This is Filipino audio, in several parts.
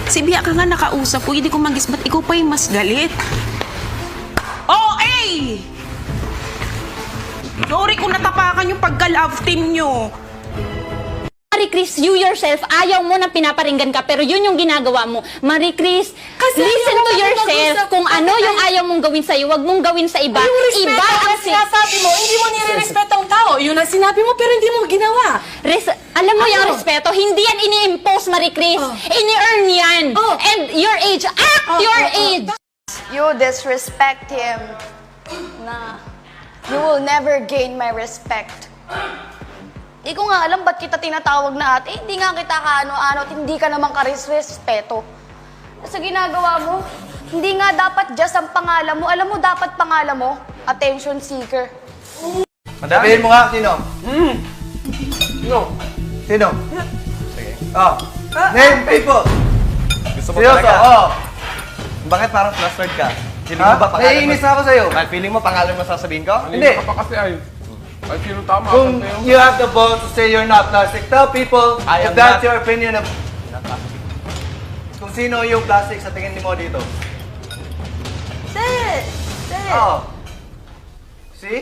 Si Bia ka nga nakausap ko, hindi ko magis, ba't ikaw pa yung mas galit? Oh, eh! Sorry kung natapakan yung pagka-love team nyo. Marie Chris, you yourself, ayaw mo na pinaparinggan ka, pero yun yung ginagawa mo. Marie Chris, listen to yourself. Kung ano yung ayaw mong gawin sa'yo, wag mong gawin sa iba. Iba ang sinasabi mo, hindi mo nire-respeto ang tao. Yun ang sinabi mo, pero hindi mo ginawa. Alam mo yung respeto, hindi yan ini-impose, Marie Chris. Ini-earn yan. And your age, act your age. You disrespect him. Na, you will never gain my respect. Di ko nga alam ba't kita tinatawag na ate. Hindi nga kita kaano-ano at hindi ka naman karespeto. Sa ginagawa mo, hindi nga dapat just ang pangalan mo. Alam mo, dapat pangalan mo, attention seeker. Sabihin mo nga, sino? Sino? Sige. Name people! Gusto mo Seryoso? talaga? Bakit parang flustered ka? Feeling mo ba pangalan Naiinis na ako sa'yo. Feeling mo pangalan mo sasabihin ko? Hindi. Ka pa kasi ay sino tama? Kung you have the balls to say you're not plastic, tell people I if am that's not- your opinion of... Kung sino yung plastic sa tingin mo dito. Say it! Say it! See?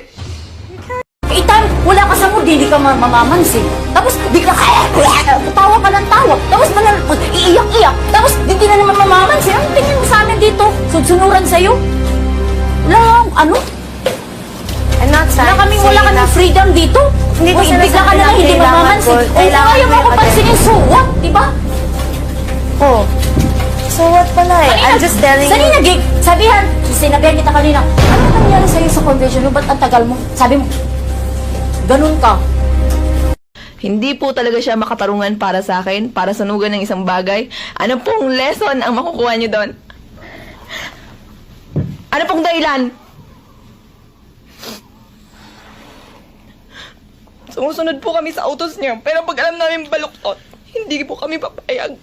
Itan, wala ka sa mood, hindi ka mamamansin. Tapos, bigla ka, tawa ka ng tawa. Tapos, iiyak-iyak. Tapos, hindi na naman mamamansin. Ang tingin mo sa amin dito? Sunsunuran sa'yo? Wala, ano? I'm not saying Wala kaming freedom dito. Hindi ko Bigla sinasabi ka na na lang, hindi kailangan mamamansin. ko. Kung Kailangan ayaw ko mo yung ako pansinin, so what? Diba? So what pala eh? I'm just telling you. Sinabihan kita kanina, ano nangyari sa'yo sa convention mo? Ba't ang tagal mo? Sabi mo, ganun ka. Hindi po talaga siya makatarungan para sa akin, para sanugan ng isang bagay. Ano pong lesson ang makukuha niyo doon? Ano pong dahilan? Sumusunod po kami sa utos niya, pero pag alam namin baluktot, hindi po kami papayag.